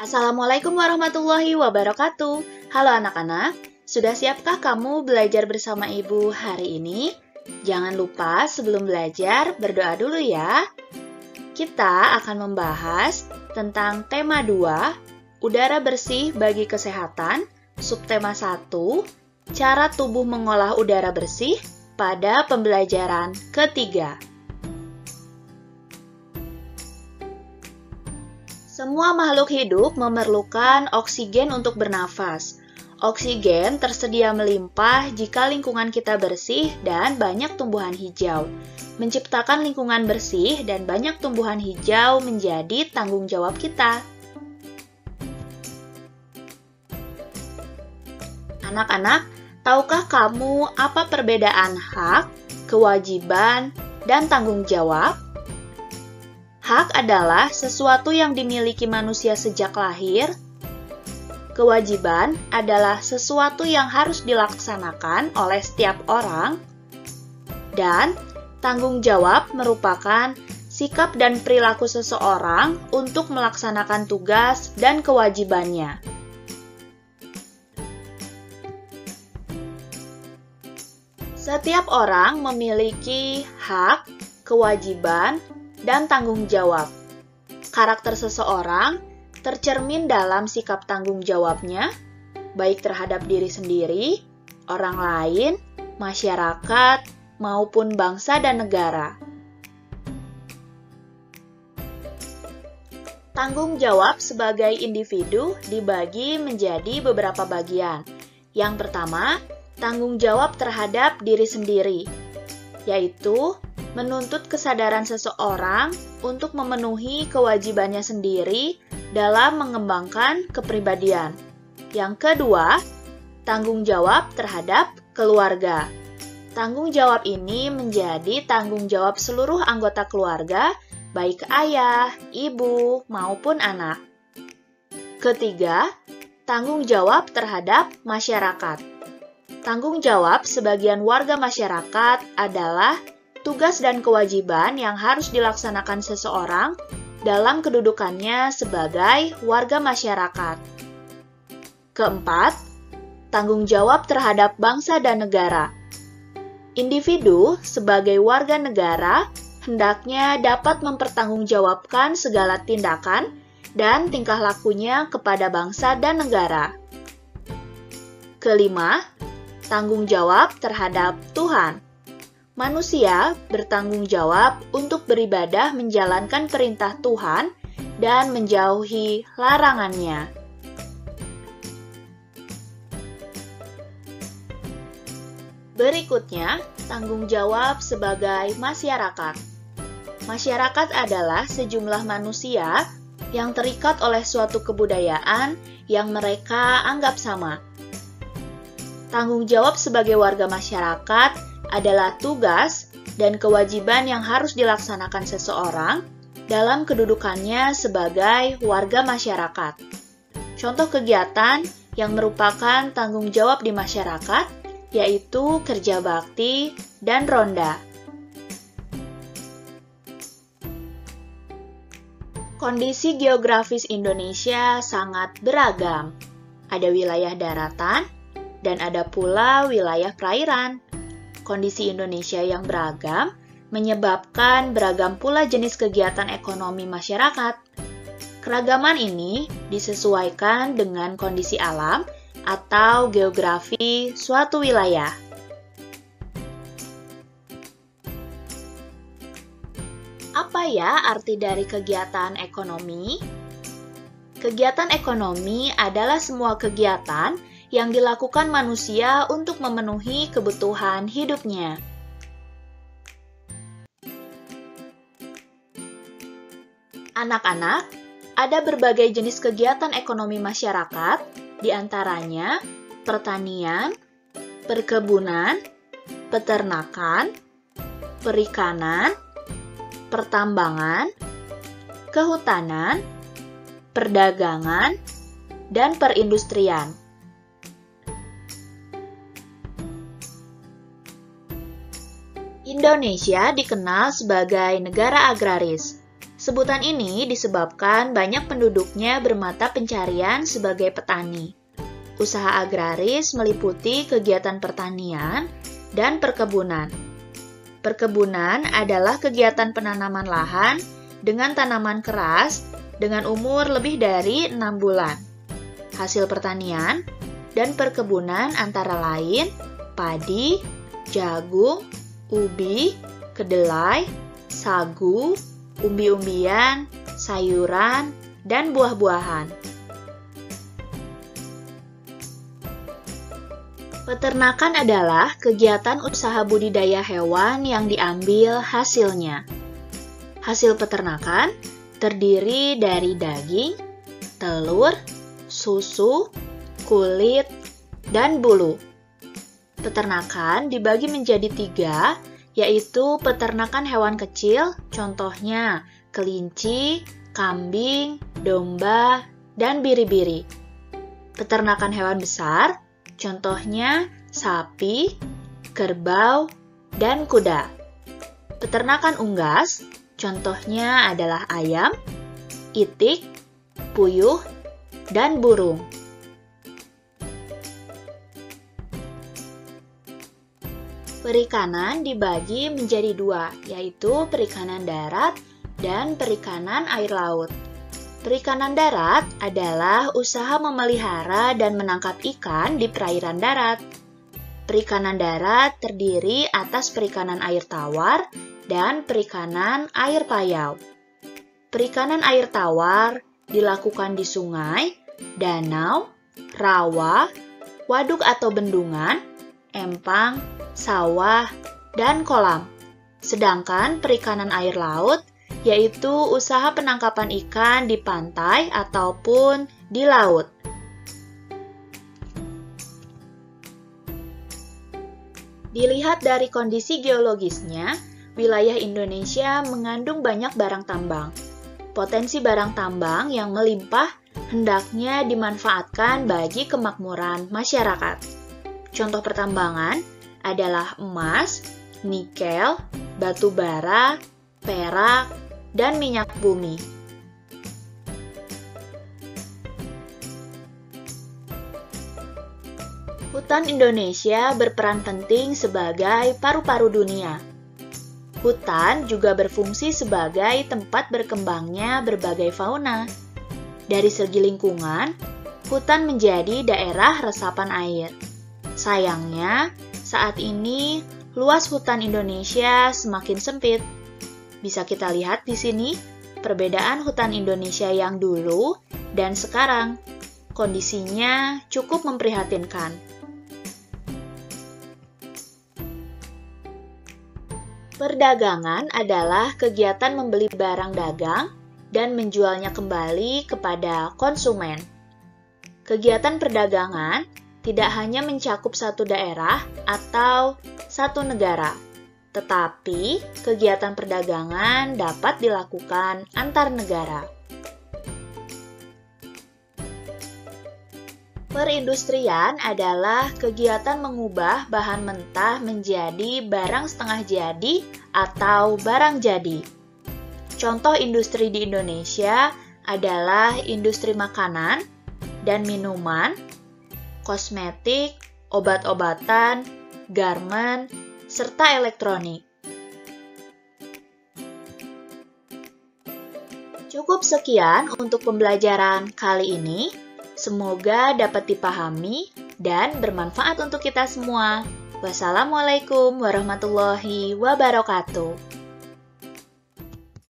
Assalamualaikum warahmatullahi wabarakatuh. Halo anak-anak, sudah siapkah kamu belajar bersama Ibu hari ini? Jangan lupa sebelum belajar berdoa dulu ya. Kita akan membahas tentang tema 2, udara bersih bagi kesehatan, subtema 1, cara tubuh mengolah udara bersih pada pembelajaran ketiga. Semua makhluk hidup memerlukan oksigen untuk bernafas. Oksigen tersedia melimpah jika lingkungan kita bersih dan banyak tumbuhan hijau. Menciptakan lingkungan bersih dan banyak tumbuhan hijau menjadi tanggung jawab kita. Anak-anak, tahukah kamu apa perbedaan hak, kewajiban, dan tanggung jawab? Hak adalah sesuatu yang dimiliki manusia sejak lahir. Kewajiban adalah sesuatu yang harus dilaksanakan oleh setiap orang. Dan tanggung jawab merupakan sikap dan perilaku seseorang untuk melaksanakan tugas dan kewajibannya. Setiap orang memiliki hak, kewajiban, dan tanggung jawab. Karakter seseorang tercermin dalam sikap tanggung jawabnya, baik terhadap diri sendiri, orang lain, masyarakat, maupun bangsa dan negara. Tanggung jawab sebagai individu dibagi menjadi beberapa bagian. Yang pertama, tanggung jawab terhadap diri sendiri, yaitu menuntut kesadaran seseorang untuk memenuhi kewajibannya sendiri dalam mengembangkan kepribadian. Yang kedua, tanggung jawab terhadap keluarga. Tanggung jawab ini menjadi tanggung jawab seluruh anggota keluarga, baik ayah, ibu, maupun anak. Ketiga, tanggung jawab terhadap masyarakat. Tanggung jawab sebagian warga masyarakat adalah tugas dan kewajiban yang harus dilaksanakan seseorang dalam kedudukannya sebagai warga masyarakat. Keempat, tanggung jawab terhadap bangsa dan negara. Individu sebagai warga negara hendaknya dapat mempertanggungjawabkan segala tindakan dan tingkah lakunya kepada bangsa dan negara. Kelima, tanggung jawab terhadap Tuhan. Manusia bertanggung jawab untuk beribadah menjalankan perintah Tuhan dan menjauhi larangannya. Berikutnya, tanggung jawab sebagai masyarakat. Masyarakat adalah sejumlah manusia yang terikat oleh suatu kebudayaan yang mereka anggap sama. Tanggung jawab sebagai warga masyarakat adalah tugas dan kewajiban yang harus dilaksanakan seseorang dalam kedudukannya sebagai warga masyarakat. Contoh kegiatan yang merupakan tanggung jawab di masyarakat yaitu kerja bakti dan ronda. Kondisi geografis Indonesia sangat beragam. Ada wilayah daratan dan ada pula wilayah perairan. Kondisi Indonesia yang beragam menyebabkan beragam pula jenis kegiatan ekonomi masyarakat. Keragaman ini disesuaikan dengan kondisi alam atau geografi suatu wilayah. Apa ya arti dari kegiatan ekonomi? Kegiatan ekonomi adalah semua kegiatan yang dilakukan manusia untuk memenuhi kebutuhan hidupnya. Anak-anak, ada berbagai jenis kegiatan ekonomi masyarakat, di antaranya pertanian, perkebunan, peternakan, perikanan, pertambangan, kehutanan, perdagangan, dan perindustrian. Indonesia dikenal sebagai negara agraris. Sebutan ini disebabkan banyak penduduknya bermata pencarian sebagai petani. Usaha agraris meliputi kegiatan pertanian dan perkebunan. Perkebunan adalah kegiatan penanaman lahan dengan tanaman keras dengan umur lebih dari 6 bulan. Hasil pertanian dan perkebunan antara lain padi, jagung, ubi, kedelai, sagu, umbi-umbian, sayuran, dan buah-buahan. Peternakan adalah kegiatan usaha budidaya hewan yang diambil hasilnya. Hasil peternakan terdiri dari daging, telur, susu, kulit, dan bulu. Peternakan dibagi menjadi 3, yaitu peternakan hewan kecil, contohnya kelinci, kambing, domba, dan biri-biri. Peternakan hewan besar, contohnya sapi, kerbau, dan kuda. Peternakan unggas, contohnya adalah ayam, itik, puyuh, dan burung. Perikanan dibagi menjadi 2, yaitu perikanan darat dan perikanan air laut. Perikanan darat adalah usaha memelihara dan menangkap ikan di perairan darat. Perikanan darat terdiri atas perikanan air tawar dan perikanan air payau. Perikanan air tawar dilakukan di sungai, danau, rawa, waduk atau bendungan, empang, sawah, dan kolam. Sedangkan perikanan air laut yaitu usaha penangkapan ikan di pantai ataupun di laut. Dilihat dari kondisi geologisnya, wilayah Indonesia mengandung banyak barang tambang. Potensi barang tambang yang melimpah hendaknya dimanfaatkan bagi kemakmuran masyarakat. Contoh pertambangan adalah emas, nikel, batu bara, perak, dan minyak bumi. Hutan Indonesia berperan penting sebagai paru-paru dunia. Hutan juga berfungsi sebagai tempat berkembangnya berbagai fauna. Dari segi lingkungan, hutan menjadi daerah resapan air. Sayangnya, saat ini luas hutan Indonesia semakin sempit. Bisa kita lihat di sini perbedaan hutan Indonesia yang dulu dan sekarang. Kondisinya cukup memprihatinkan. Perdagangan adalah kegiatan membeli barang dagang dan menjualnya kembali kepada konsumen. Kegiatan perdagangan tidak hanya mencakup satu daerah atau satu negara, tetapi kegiatan perdagangan dapat dilakukan antar negara. Perindustrian adalah kegiatan mengubah bahan mentah menjadi barang setengah jadi atau barang jadi. Contoh industri di Indonesia adalah industri makanan dan minuman, kosmetik, obat-obatan, garmen, serta elektronik. Cukup sekian untuk pembelajaran kali ini. Semoga dapat dipahami dan bermanfaat untuk kita semua. Wassalamualaikum warahmatullahi wabarakatuh.